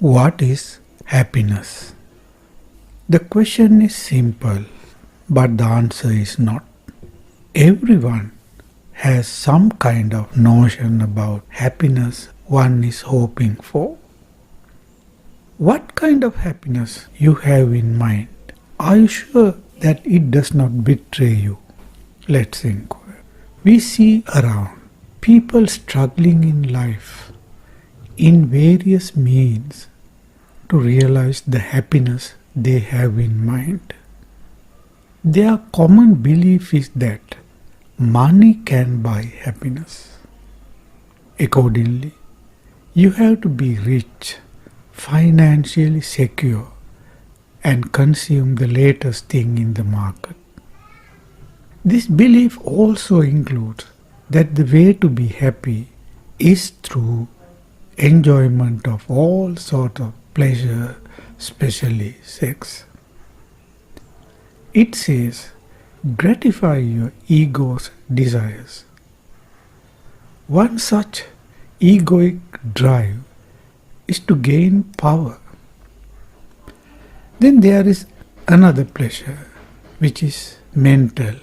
What is happiness? The question is simple, but the answer is not. Everyone has some kind of notion about happiness one is hoping for. What kind of happiness you have in mind? Are you sure that it does not betray you? Let's inquire. We see around people struggling in life in various means to realize the happiness they have in mind. Their common belief is that money can buy happiness. Accordingly, you have to be rich, financially secure, and consume the latest thing in the market. This belief also includes that the way to be happy is through enjoyment of all sorts of pleasure, especially sex. It says, gratify your ego's desires. One such egoic drive is to gain power. Then there is another pleasure, which is mental,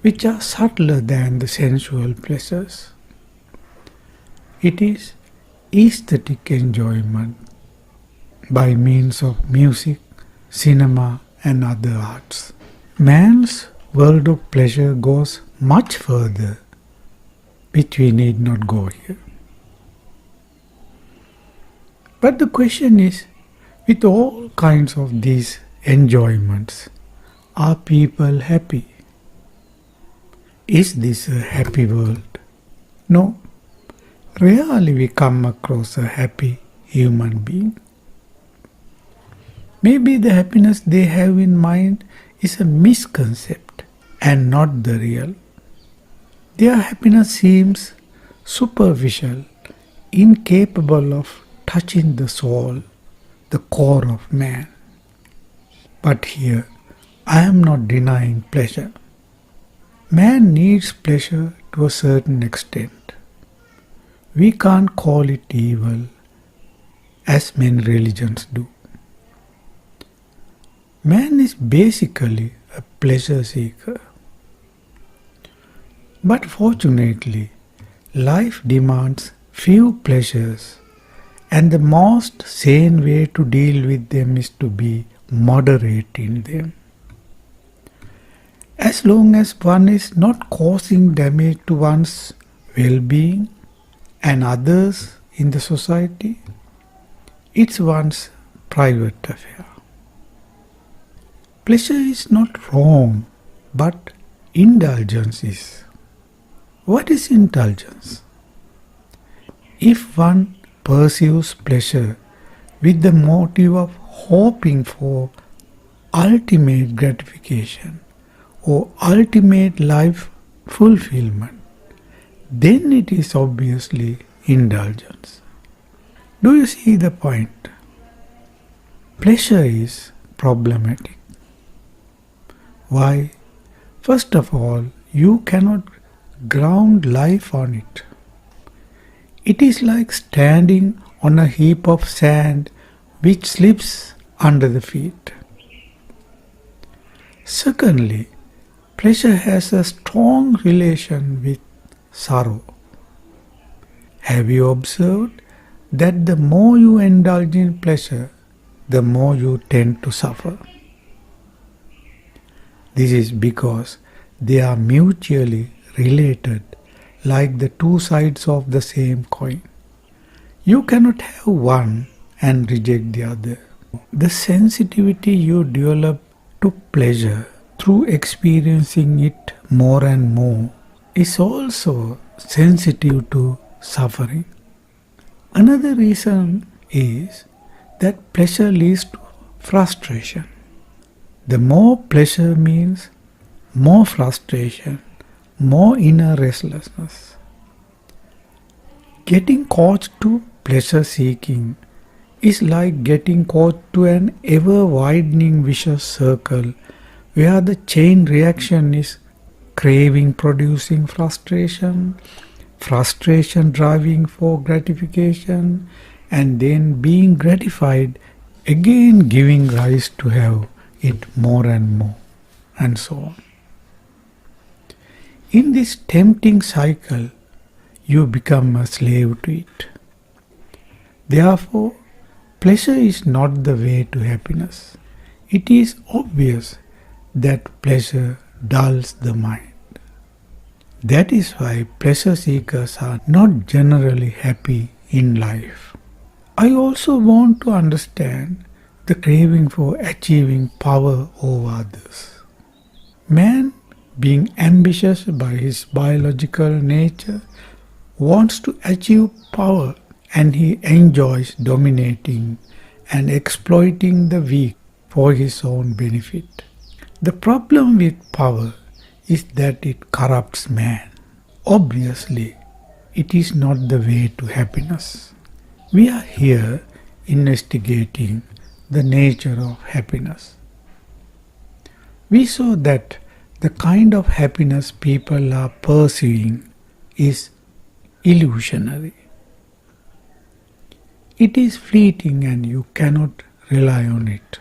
which are subtler than the sensual pleasures. It is aesthetic enjoyment by means of music, cinema, and other arts. Man's world of pleasure goes much further, which we need not go here. But the question is, with all kinds of these enjoyments, are people happy? Is this a happy world? No. Rarely we come across a happy human being. Maybe the happiness they have in mind is a misconcept and not the real. Their happiness seems superficial, incapable of touching the soul, the core of man. But here, I am not denying pleasure. Man needs pleasure to a certain extent. We can't call it evil as many religions do. Man is basically a pleasure seeker. But fortunately, life demands few pleasures, and the most sane way to deal with them is to be moderate in them. As long as one is not causing damage to one's well-being and others in the society, it's one's private affair. Pleasure is not wrong, but indulgence is. What is indulgence? If one pursues pleasure with the motive of hoping for ultimate gratification or ultimate life fulfillment, then it is obviously indulgence. Do you see the point? Pleasure is problematic. Why? First of all, you cannot ground life on it. It is like standing on a heap of sand which slips under the feet. Secondly, pleasure has a strong relation with sorrow. Have you observed that the more you indulge in pleasure, the more you tend to suffer? This is because they are mutually related, like the two sides of the same coin. You cannot have one and reject the other. The sensitivity you develop to pleasure through experiencing it more and more is also sensitive to suffering. Another reason is that pleasure leads to frustration. The more pleasure means more frustration, more inner restlessness. Getting caught to pleasure seeking is like getting caught to an ever-widening vicious circle where the chain reaction is craving producing frustration, frustration driving for gratification, and then being gratified, again giving rise to have it more and more, and so on. In this tempting cycle, you become a slave to it. Therefore, pleasure is not the way to happiness. It is obvious that pleasure dulls the mind. That is why pleasure seekers are not generally happy in life. I also want to understand the craving for achieving power over others. Man, being ambitious by his biological nature, wants to achieve power, and he enjoys dominating and exploiting the weak for his own benefit. The problem with power is that it corrupts man. Obviously, it is not the way to happiness. We are here investigating the nature of happiness. We saw that the kind of happiness people are pursuing is illusionary. It is fleeting and you cannot rely on it.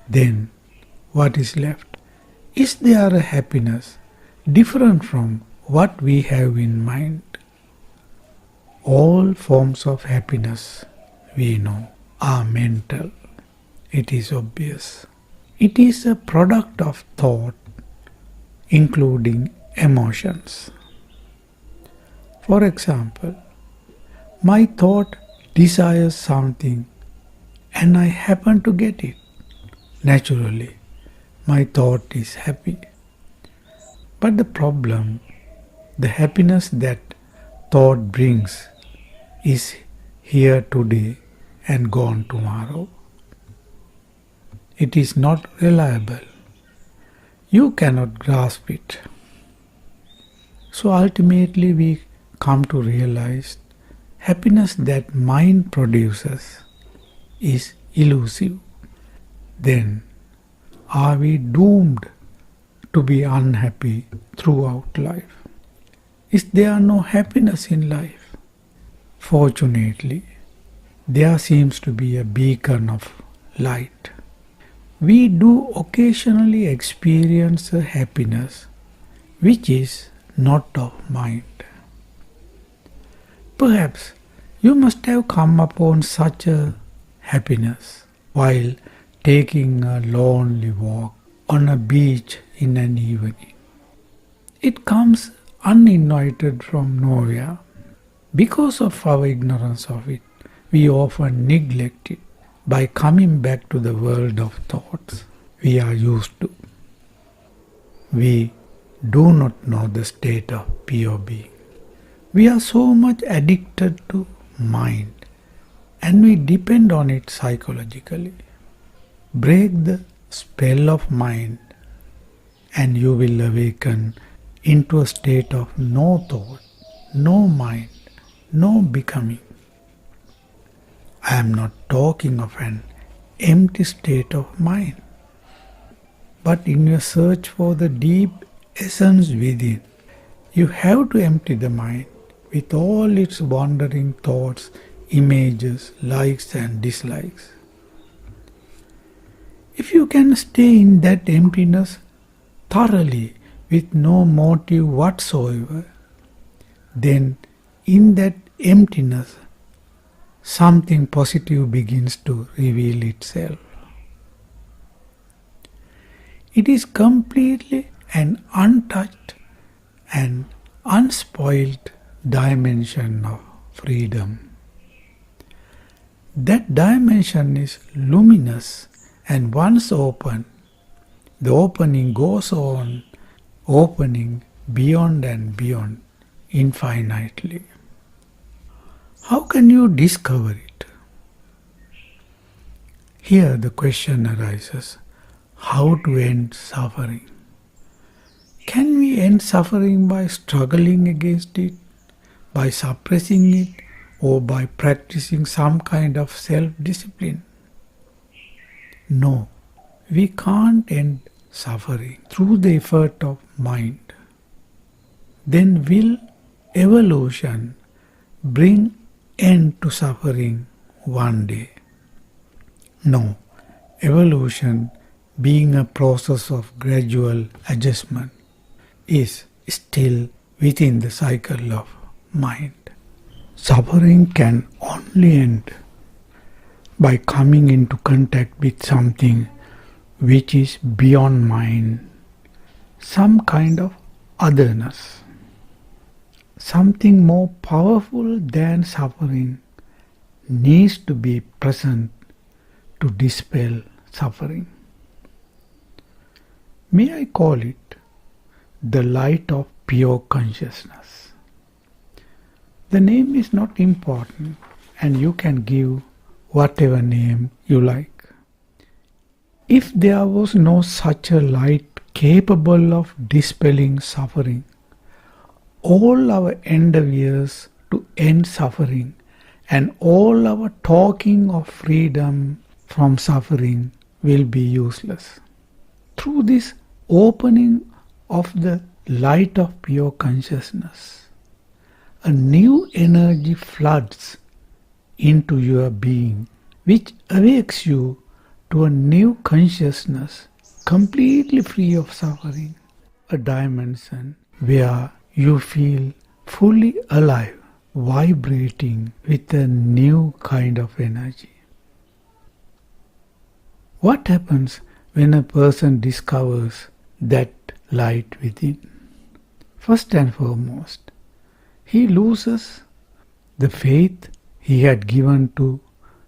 Then, what is left? Is there a happiness different from what we have in mind? All forms of happiness, we know, are mental. It is obvious. It is a product of thought, including emotions. For example, my thought desires something and I happen to get it. Naturally, my thought is happy. But the problem, the happiness that thought brings, is here today and gone tomorrow. It is not reliable. You cannot grasp it. So ultimately we come to realize happiness that mind produces is elusive. Then are we doomed to be unhappy throughout life? Is there no happiness in life? Fortunately, there seems to be a beacon of light. We do occasionally experience a happiness which is not of mind. Perhaps you must have come upon such a happiness while taking a lonely walk on a beach in an evening. It comes uninvited from nowhere. Because of our ignorance of it, we often neglect it by coming back to the world of thoughts we are used to. We do not know the state of pure being. We are so much addicted to mind and we depend on it psychologically. Break the spell of mind and you will awaken into a state of no thought, no mind, no becoming. I am not talking of an empty state of mind, but in your search for the deep essence within, you have to empty the mind with all its wandering thoughts, images, likes and dislikes. If you can stay in that emptiness thoroughly with no motive whatsoever, then in that emptiness something positive begins to reveal itself. It is completely an untouched and unspoiled dimension of freedom. That dimension is luminous, and once open, the opening goes on opening beyond and beyond infinitely. How can you discover it? Here the question arises, how to end suffering? Can we end suffering by struggling against it, by suppressing it, or by practicing some kind of self-discipline? No, we can't end suffering through the effort of mind. Then will evolution bring end to suffering one day. No, evolution, being a process of gradual adjustment, is still within the cycle of mind. Suffering can only end by coming into contact with something which is beyond mind, some kind of otherness. Something more powerful than suffering needs to be present to dispel suffering. May I call it the light of pure consciousness? The name is not important, and you can give whatever name you like. If there was no such a light capable of dispelling suffering, all our endeavors to end suffering and all our talking of freedom from suffering will be useless. Through this opening of the light of pure consciousness, a new energy floods into your being, which awakes you to a new consciousness completely free of suffering, a dimension where you feel fully alive, vibrating with a new kind of energy. What happens when a person discovers that light within? First and foremost, he loses the faith he had given to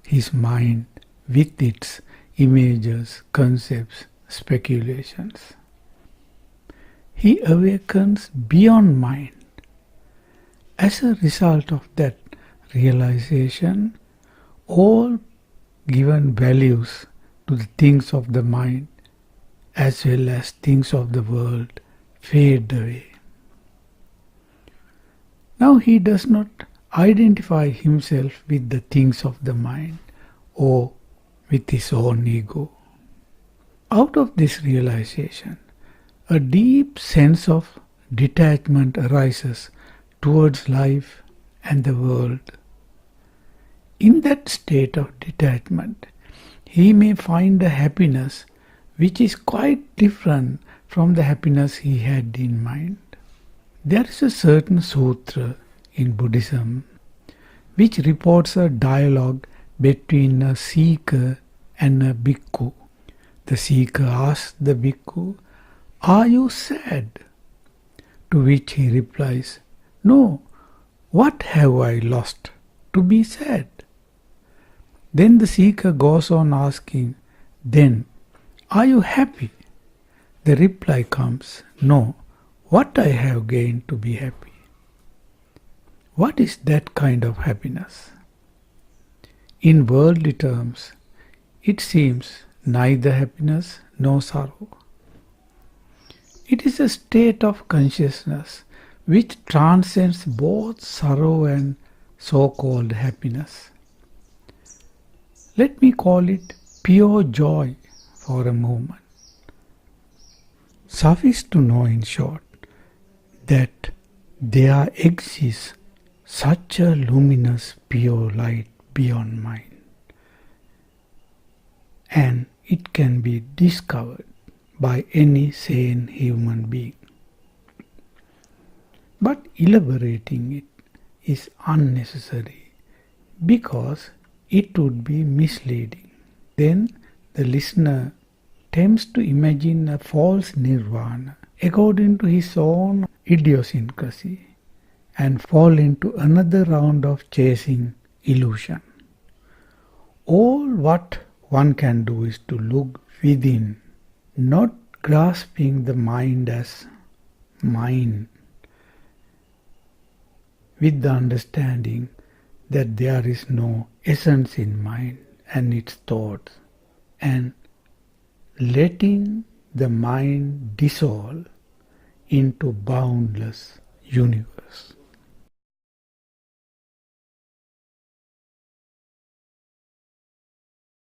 his mind with its images, concepts, speculations. He awakens beyond mind. As a result of that realization, all given values to the things of the mind as well as things of the world fade away. Now he does not identify himself with the things of the mind or with his own ego. Out of this realization, a deep sense of detachment arises towards life and the world. In that state of detachment, he may find a happiness which is quite different from the happiness he had in mind. There is a certain sutra in Buddhism which reports a dialogue between a seeker and a bhikkhu. The seeker asks the bhikkhu, "Are you sad?" To which he replies, "No, what have I lost to be sad?" Then the seeker goes on asking, "Then, are you happy?" The reply comes, "No, what I have gained to be happy." What is that kind of happiness? In worldly terms, it seems neither happiness nor sorrow. It is a state of consciousness which transcends both sorrow and so-called happiness. Let me call it pure joy for a moment. Suffice to know in short that there exists such a luminous pure light beyond mind, and it can be discovered by any sane human being. But elaborating it is unnecessary because it would be misleading. Then the listener tends to imagine a false nirvana according to his own idiosyncrasy and fall into another round of chasing illusion. All what one can do is to look within, not grasping the mind as mine, with the understanding that there is no essence in mind and its thoughts, and letting the mind dissolve into boundless universe.